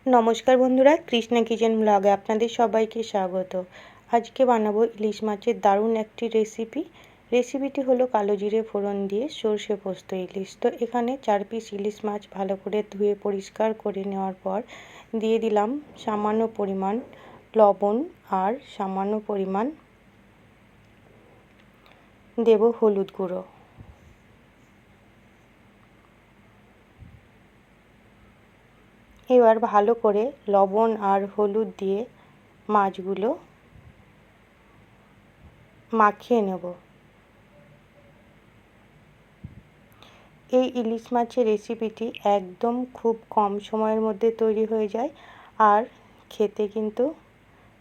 নমস্কার বন্ধুরা, কৃষ্ণা কিচেন ব্লগে আপনাদের সবাইকে স্বাগত। আজকে বানাবো ইলিশ মাছের দারুণ একটি রেসিপিটি হলো কালো জিরে ফোড়ন দিয়ে সর্ষে পোস্ত ইলিশ। তো এখানে 4 পিস ইলিশ মাছ ভালো করে ধুয়ে পরিষ্কার করে নেওয়ার পর দিয়ে দিলাম সামান্য পরিমাণ লবণ আর সামান্য পরিমাণ দেব হলুদ গুঁড়ো। এবার ভালো করে লবণ আর হলুদ দিয়ে মাছগুলো মাখিয়ে নেব। এই ইলিশ মাছের রেসিপিটি একদম খুব কম সময়ের মধ্যে তৈরি হয়ে যায় আর খেতে কিন্তু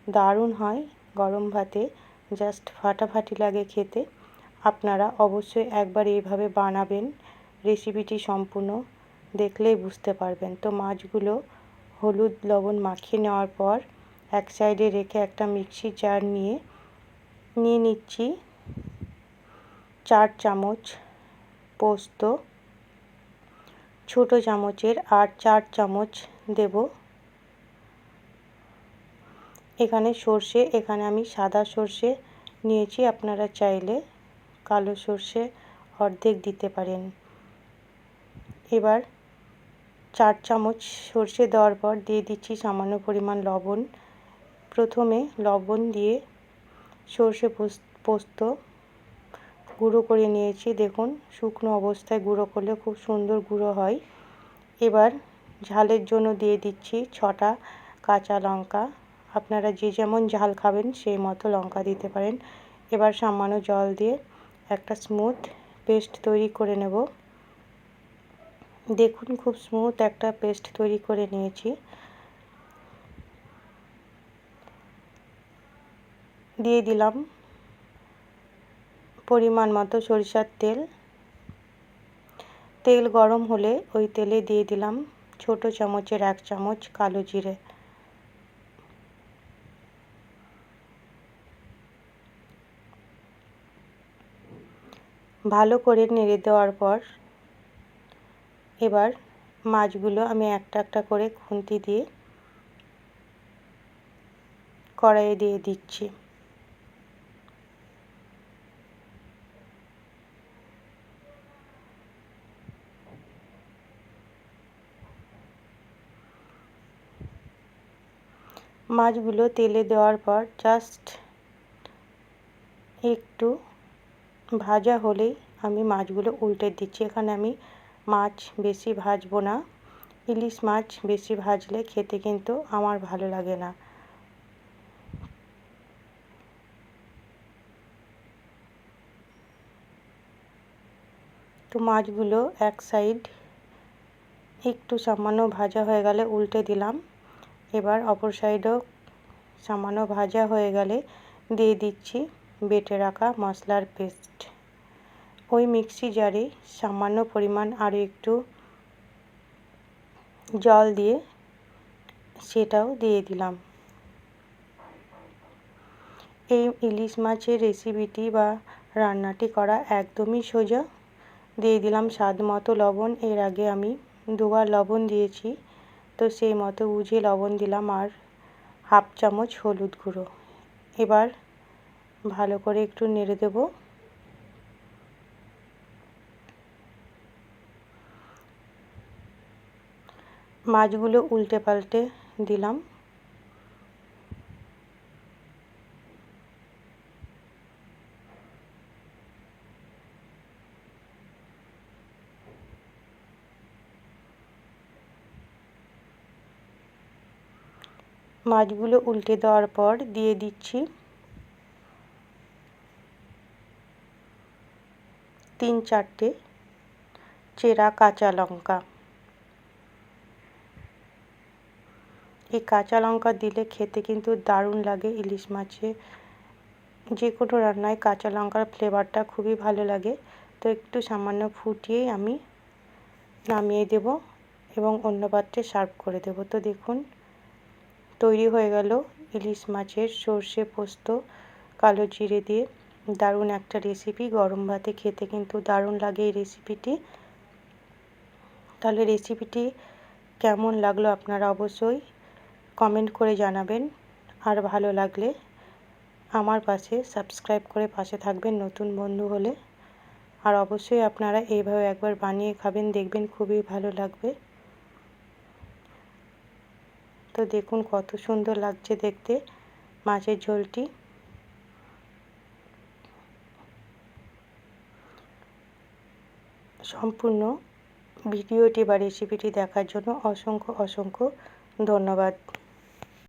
দারুণ হয়। গরম ভাতে জাস্ট ফাটাফাটি লাগে খেতে। আপনারা অবশ্যই একবার এইভাবে বানাবেন, রেসিপিটি সম্পূর্ণ দেখলেই বুঝতে পারবেন। তো মাছগুলো হলুদ লবণ মাখিয়ে নেওয়ার পর এক সাইডে রেখে একটা মিক্সি জার নিয়ে নিচ্ছি 4 চামচ পোস্ত, ছোটো চামচের আর 4 চামচ দেব এখানে সর্ষে। এখানে আমি সাদা সর্ষে নিয়েছি, আপনারা চাইলে কালো সর্ষে অর্ধেক দিতে পারেন। এবার 4 চামচ সর্ষে দেওয়ার পর দিয়ে দিচ্ছি সামান্য পরিমাণ লবণ। প্রথমে লবণ দিয়ে সর্ষে পোস্ত গুঁড়ো করে নিয়েছি। দেখুন, শুকনো অবস্থায় গুঁড়ো করলে খুব সুন্দর গুঁড়ো হয়। এবার ঝালের জন্য দিয়ে দিচ্ছি 6টা কাঁচা লঙ্কা। আপনারা যে যেমন ঝাল খাবেন সেই মতো লঙ্কা দিতে পারেন। এবার সামান্য জল দিয়ে একটা স্মুথ পেস্ট তৈরি করে নেব। দেখুন, খুব স্মুথ একটা পেস্ট তৈরি করে নিয়েছি। দিয়ে দিলাম পরিমাণ মতো সরিষার তেল। তেল গরম হলে ওই তেলে দিয়ে দিলাম ছোটো চামচের 1 চামচ কালো জিরে। ভালো করে নেড়ে দেওয়ার পর এবার মাছগুলো আমি একটা একটা করে খুন্তি দিয়ে কড়াইয়ে দিয়ে দিচ্ছি। মাছগুলো তেলে দেওয়ার পর জাস্ট একটু ভাজা হলেই আমি মাছগুলো উল্টে দিচ্ছি। এখানে আমি মাছ বেশি ভাজবো না, ইলিশ মাছ বেশি ভাজলে খেতে কিন্তু আমার ভালো লাগে না। তো মাছগুলো এক সাইড একটু সামান্য ভাজা হয়ে গেলে উল্টে দিলাম। এবার অপর সাইডও সামান্য ভাজা হয়ে গেলে দিয়ে দিচ্ছি বেটে রাখা মশলার পেস্ট। ওই মিক্সি জারে সামান্য পরিমাণ আরও একটু জল দিয়ে সেটাও দিয়ে দিলাম। এই ইলিশ মাছের রেসিপিটি বা রান্নাটি করা একদমই সোজা। দিয়ে দিলাম স্বাদ মতো লবণ। এর আগে আমি 2বার লবণ দিয়েছি, তো সেই মতো বুঝে লবণ দিলাম আর 1/2 চামচ হলুদ গুঁড়ো। এবার ভালো করে একটু নেড়ে দেব। মাছগুলো উল্টে পাল্টে দিলাম। মাছগুলো উল্টে দেওয়ার পর দিয়ে দিচ্ছি 3-4টে চেরা কাঁচা লঙ্কা। এই কাঁচা লঙ্কা দিলে খেতে কিন্তু দারুণ লাগে। ইলিশ মাছে যে কোনো রান্নায় কাঁচা লঙ্কার ফ্লেভারটা খুবই ভালো লাগে। তো একটু সামান্য ফুটিয়েই আমি নামিয়ে দেব এবং অন্য পাত্রে সার্ভ করে দেব। তো দেখুন, তৈরি হয়ে গেল ইলিশ মাছের সর্ষে পোস্ত কালো জিরে দিয়ে দারুণ একটা রেসিপি। গরম ভাতে খেতে কিন্তু দারুণ লাগে এই রেসিপিটি। তাহলে রেসিপিটি কেমন লাগলো আপনারা অবশ্যই কমেন্ট করে জানাবেন। আর ভালো লাগলে আমার পাশে সাবস্ক্রাইব করে পাশে থাকবেন নতুন বন্ধু হলে। আর অবশ্যই আপনারা এইভাবে একবার বানিয়ে খাবেন, দেখবেন খুবই ভালো লাগবে। তো দেখুন কত সুন্দর লাগছে দেখতে মাছের ঝোলটি। সম্পূর্ণ ভিডিওটি বা রেসিপিটি দেখার জন্য অসংখ্য ধন্যবাদ।